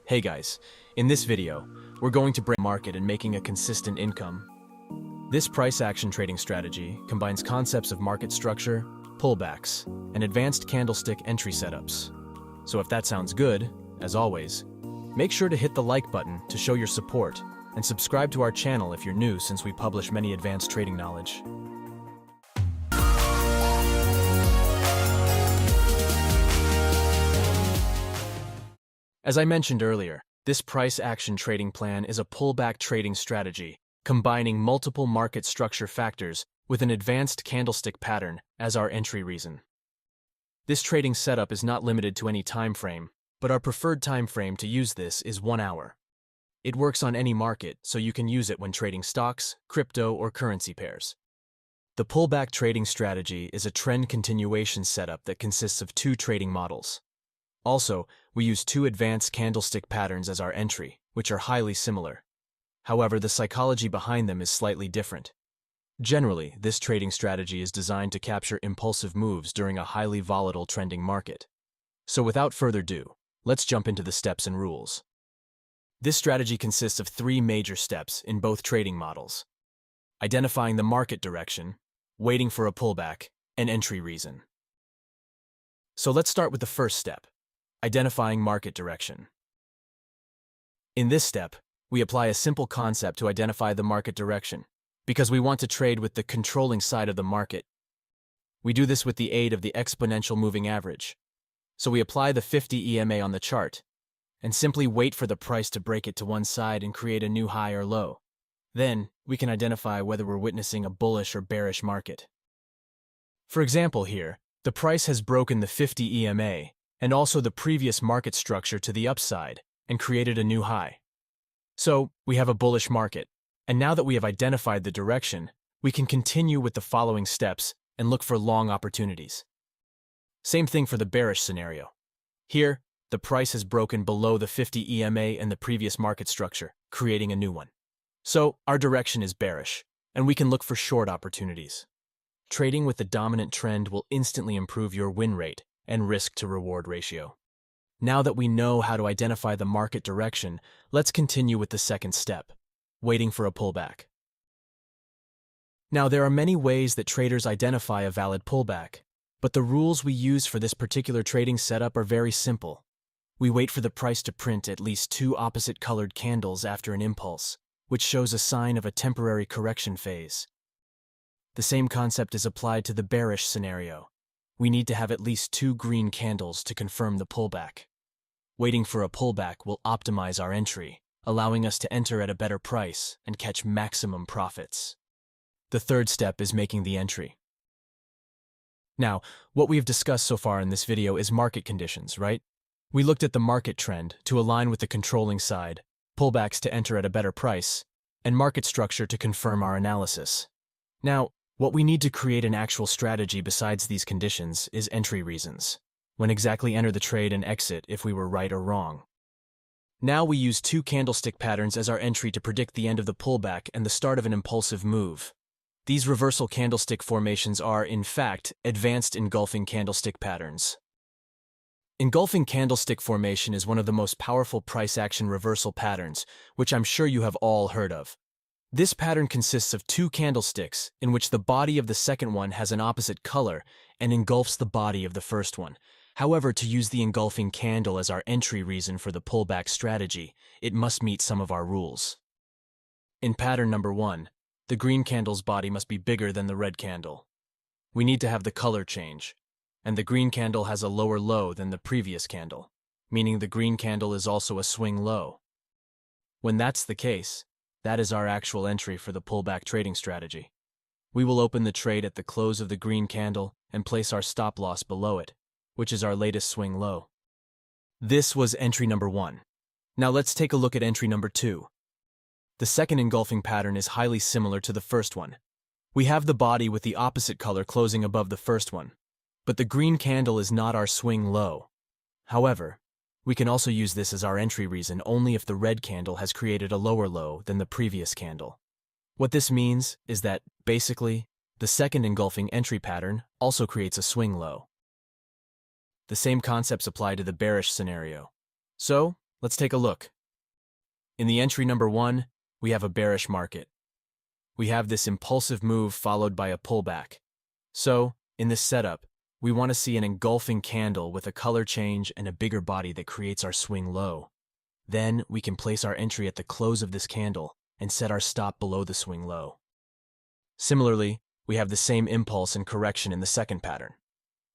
Hey guys, in this video, we're going to break the market and making a consistent income. This price action trading strategy combines concepts of market structure, pullbacks, and advanced candlestick entry setups. So if that sounds good, as always, make sure to hit the like button to show your support and subscribe to our channel if you're new since we publish many advanced trading knowledge. As I mentioned earlier, this price action trading plan is a pullback trading strategy, combining multiple market structure factors with an advanced candlestick pattern as our entry reason. This trading setup is not limited to any time frame, but our preferred time frame to use this is 1 hour. It works on any market, so you can use it when trading stocks, crypto, or currency pairs. The pullback trading strategy is a trend continuation setup that consists of 2 trading models. Also, we use 2 advanced candlestick patterns as our entry, which are highly similar. However, the psychology behind them is slightly different. Generally, this trading strategy is designed to capture impulsive moves during a highly volatile trending market. So without further ado, let's jump into the steps and rules. This strategy consists of 3 major steps in both trading models: identifying the market direction, waiting for a pullback, and entry reason. So let's start with the first step: identifying market direction. In this step, we apply a simple concept to identify the market direction, because we want to trade with the controlling side of the market. We do this with the aid of the exponential moving average. So we apply the 50 EMA on the chart, and simply wait for the price to break it to one side and create a new high or low. Then, we can identify whether we're witnessing a bullish or bearish market. For example here, the price has broken the 50 EMA, and also the previous market structure to the upside, and created a new high. So, we have a bullish market, and now that we have identified the direction, we can continue with the following steps and look for long opportunities. Same thing for the bearish scenario. Here, the price has broken below the 50 EMA and the previous market structure, creating a new one. So, our direction is bearish, and we can look for short opportunities. Trading with the dominant trend will instantly improve your win rate and risk-to-reward ratio. Now that we know how to identify the market direction, let's continue with the second step: waiting for a pullback. Now, there are many ways that traders identify a valid pullback, but the rules we use for this particular trading setup are very simple. We wait for the price to print at least 2 opposite-colored candles after an impulse, which shows a sign of a temporary correction phase. The same concept is applied to the bearish scenario. We need to have at least 2 green candles to confirm the pullback. Waiting for a pullback will optimize our entry, allowing us to enter at a better price and catch maximum profits. The third step is making the entry. Now, what we have discussed so far in this video is market conditions, right? We looked at the market trend to align with the controlling side, pullbacks to enter at a better price, and market structure to confirm our analysis. Now, what we need to create an actual strategy besides these conditions is entry reasons. When exactly enter the trade and exit if we were right or wrong. Now we use 2 candlestick patterns as our entry to predict the end of the pullback and the start of an impulsive move. These reversal candlestick formations are, in fact, advanced engulfing candlestick patterns. Engulfing candlestick formation is one of the most powerful price action reversal patterns, which I'm sure you have all heard of. This pattern consists of 2 candlesticks, in which the body of the second one has an opposite color and engulfs the body of the first one. However, to use the engulfing candle as our entry reason for the pullback strategy, it must meet some of our rules. In pattern number 1, the green candle's body must be bigger than the red candle. We need to have the color change, and the green candle has a lower low than the previous candle, meaning the green candle is also a swing low. When that's the case, that is our actual entry for the pullback trading strategy. We will open the trade at the close of the green candle and place our stop loss below it, which is our latest swing low. This was entry number 1. Now let's take a look at entry number 2. The second engulfing pattern is highly similar to the first one. We have the body with the opposite color closing above the first one, but the green candle is not our swing low. However, we can also use this as our entry reason only if the red candle has created a lower low than the previous candle. What this means is that, basically, the second engulfing entry pattern also creates a swing low. The same concepts apply to the bearish scenario. So, Let's take a look. In the entry number 1, we have a bearish market. We have this impulsive move followed by a pullback. So, in this setup, we want to see an engulfing candle with a color change and a bigger body that creates our swing low. Then, we can place our entry at the close of this candle and set our stop below the swing low. Similarly, we have the same impulse and correction in the second pattern.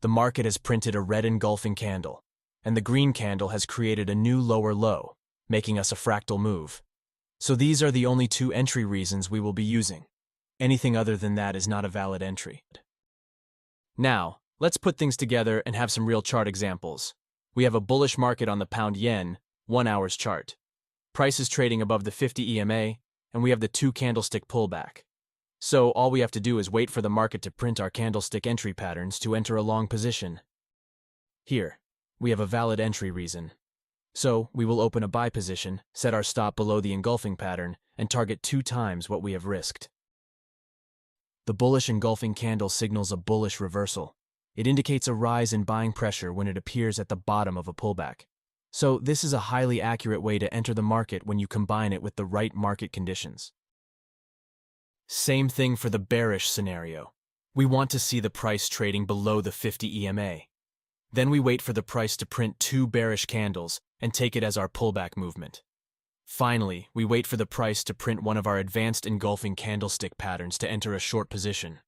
The market has printed a red engulfing candle, and the green candle has created a new lower low, making us a fractal move. So these are the only 2 entry reasons we will be using. Anything other than that is not a valid entry. Now, let's put things together and have some real chart examples. We have a bullish market on the pound-yen 1 hour's chart. Price is trading above the 50 EMA, and we have the 2 candlestick pullback. So all we have to do is wait for the market to print our candlestick entry patterns to enter a long position. Here, we have a valid entry reason. So we will open a buy position, set our stop below the engulfing pattern, and target 2 times what we have risked. The bullish engulfing candle signals a bullish reversal. It indicates a rise in buying pressure when it appears at the bottom of a pullback. So this is a highly accurate way to enter the market when you combine it with the right market conditions. Same thing for the bearish scenario. We want to see the price trading below the 50 EMA. Then we wait for the price to print 2 bearish candles and take it as our pullback movement. Finally, we wait for the price to print one of our advanced engulfing candlestick patterns to enter a short position.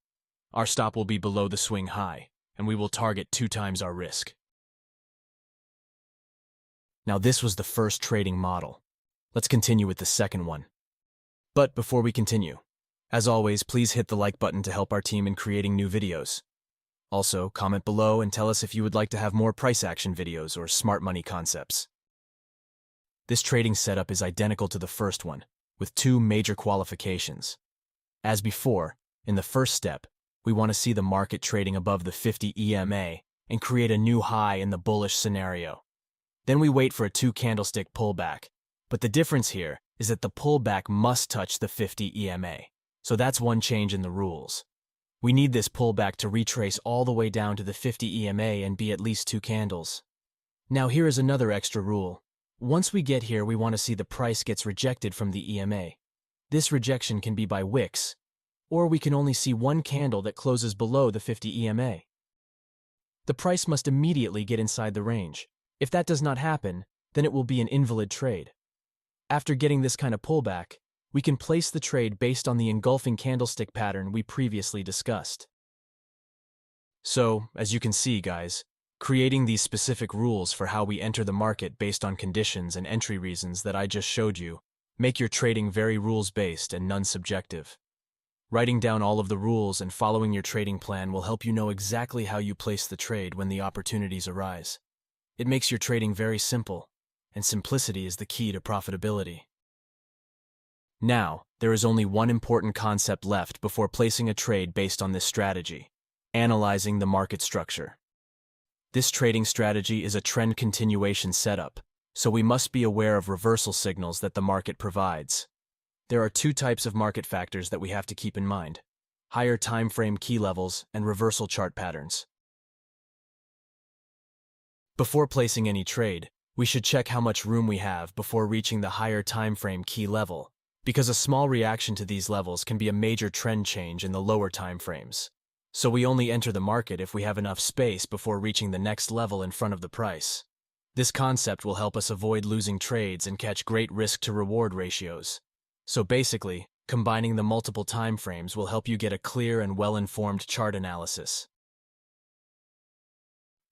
Our stop will be below the swing high, and we will target 2 times our risk. Now this was the first trading model. Let's continue with the second one. But before we continue, as always, please hit the like button to help our team in creating new videos. Also, comment below and tell us if you would like to have more price action videos or smart money concepts. This trading setup is identical to the first one, with 2 major qualifications. As before, in the first step, we want to see the market trading above the 50 EMA and create a new high in the bullish scenario. Then we wait for a 2 candlestick pullback, but the difference here is that the pullback must touch the 50 EMA. So that's one change in the rules. We need this pullback to retrace all the way down to the 50 EMA and be at least 2 candles. Now here is another extra rule. Once we get here, we want to see the price gets rejected from the EMA. This rejection can be by wicks, or we can only see 1 candle that closes below the 50 EMA. The price must immediately get inside the range. If that does not happen, then it will be an invalid trade. After getting this kind of pullback, we can place the trade based on the engulfing candlestick pattern we previously discussed. So, as you can see, guys, creating these specific rules for how we enter the market based on conditions and entry reasons that I just showed you make your trading very rules-based and non-subjective. Writing down all of the rules and following your trading plan will help you know exactly how you place the trade when the opportunities arise. It makes your trading very simple, and simplicity is the key to profitability. Now, there is only one important concept left before placing a trade based on this strategy: analyzing the market structure. This trading strategy is a trend continuation setup, so we must be aware of reversal signals that the market provides. There are 2 types of market factors that we have to keep in mind: higher time frame key levels and reversal chart patterns. Before placing any trade, we should check how much room we have before reaching the higher time frame key level, because a small reaction to these levels can be a major trend change in the lower time frames. So we only enter the market if we have enough space before reaching the next level in front of the price. This concept will help us avoid losing trades and catch great risk-to-reward ratios. So basically, combining the multiple time frames will help you get a clear and well-informed chart analysis.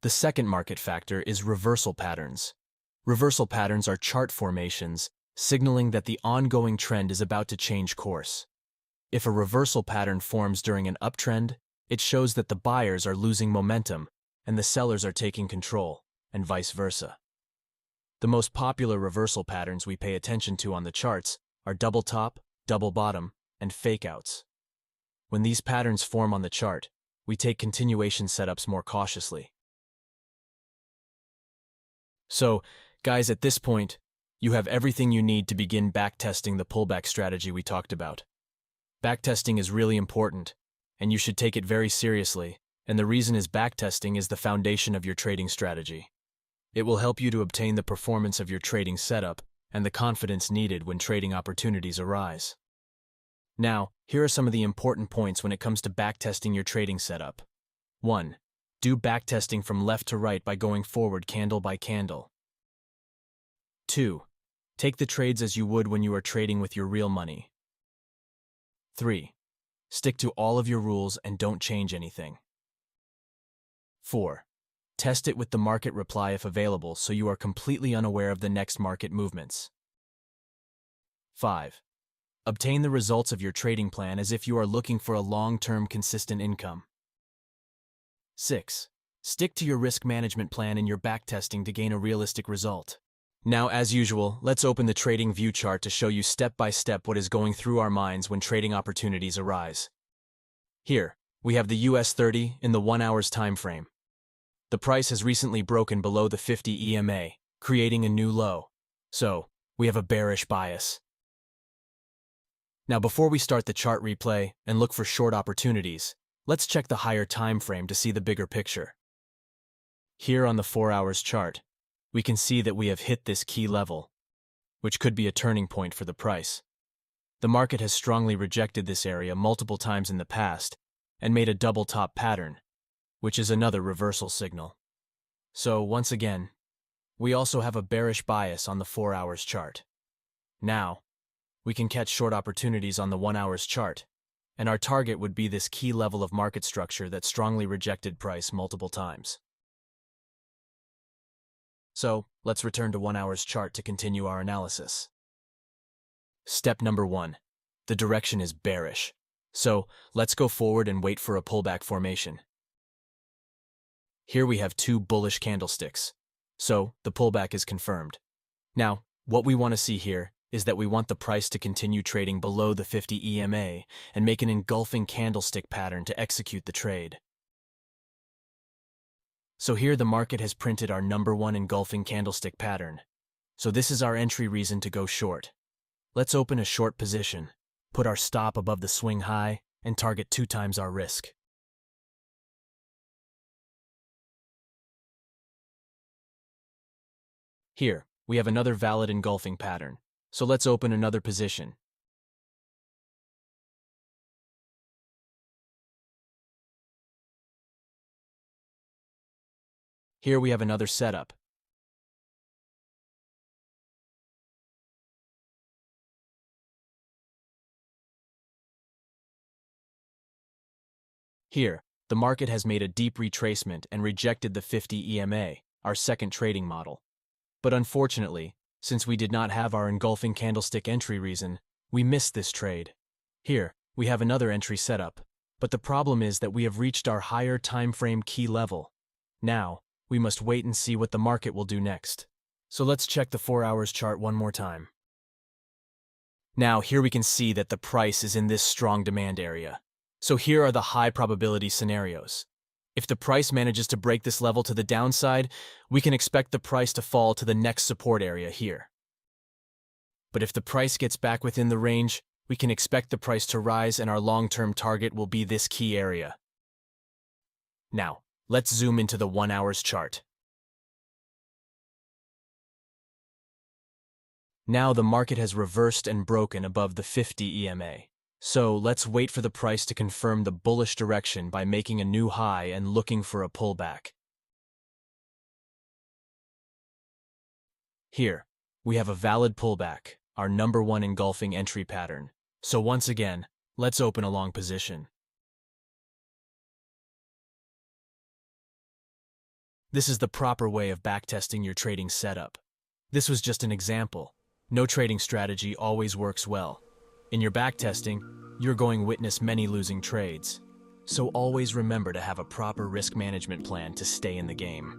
The second market factor is reversal patterns. Reversal patterns are chart formations signaling that the ongoing trend is about to change course. If a reversal pattern forms during an uptrend, it shows that the buyers are losing momentum and the sellers are taking control, and vice versa. The most popular reversal patterns we pay attention to on the charts are double top, double bottom, and fakeouts. When these patterns form on the chart, we take continuation setups more cautiously. So, guys, at this point, you have everything you need to begin backtesting the pullback strategy we talked about. Backtesting is really important, and you should take it very seriously, and the reason is backtesting is the foundation of your trading strategy. It will help you to obtain the performance of your trading setup and the confidence needed when trading opportunities arise. Now, here are some of the important points when it comes to backtesting your trading setup. 1. Do backtesting from left to right by going forward candle by candle. 2. Take the trades as you would when you are trading with your real money. 3. Stick to all of your rules and don't change anything. 4. Test it with the market reply if available so you are completely unaware of the next market movements. 5. Obtain the results of your trading plan as if you are looking for a long-term consistent income. 6. Stick to your risk management plan in your backtesting to gain a realistic result. Now, as usual, let's open the trading view chart to show you step by step what is going through our minds when trading opportunities arise. Here, we have the US 30 in the 1 hour's time frame. The price has recently broken below the 50 EMA, creating a new low. So, we have a bearish bias. Now, before we start the chart replay and look for short opportunities, let's check the higher time frame to see the bigger picture. Here on the 4 hours chart, we can see that we have hit this key level, which could be a turning point for the price. The market has strongly rejected this area multiple times in the past and made a double top pattern, which is another reversal signal. So, once again, we also have a bearish bias on the 4 hours chart. Now, we can catch short opportunities on the 1 hours chart, and our target would be this key level of market structure that strongly rejected price multiple times. So, let's return to 1 hour's chart to continue our analysis. Step number 1. The direction is bearish. So, let's go forward and wait for a pullback formation. Here we have 2 bullish candlesticks. So, the pullback is confirmed. Now, what we want to see here is that we want the price to continue trading below the 50 EMA and make an engulfing candlestick pattern to execute the trade. So here the market has printed our number 1 engulfing candlestick pattern. So this is our entry reason to go short. Let's open a short position, put our stop above the swing high, and target 2 times our risk. Here, we have another valid engulfing pattern. So let's open another position. Here we have another setup. Here, the market has made a deep retracement and rejected the 50 EMA, our second trading model. But unfortunately, since we did not have our engulfing candlestick entry reason, we missed this trade. Here, we have another entry setup, but the problem is that we have reached our higher time frame key level. Now, we must wait and see what the market will do next. So let's check the 4 hours chart one more time. Now, here we can see that the price is in this strong demand area. So here are the high probability scenarios. If the price manages to break this level to the downside, we can expect the price to fall to the next support area here. But if the price gets back within the range, we can expect the price to rise and our long-term target will be this key area. Now, let's zoom into the 1 hours chart. Now the market has reversed and broken above the 50 EMA. So let's wait for the price to confirm the bullish direction by making a new high and looking for a pullback. Here, we have a valid pullback, our number 1 engulfing entry pattern. So once again, let's open a long position. This is the proper way of backtesting your trading setup. This was just an example. No trading strategy always works well. In your backtesting, you're going to witness many losing trades. So always remember to have a proper risk management plan to stay in the game.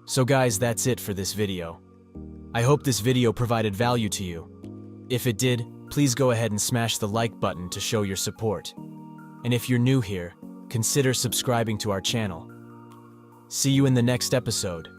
So guys, that's it for this video. I hope this video provided value to you. If it did, please go ahead and smash the like button to show your support. And if you're new here, consider subscribing to our channel. See you in the next episode.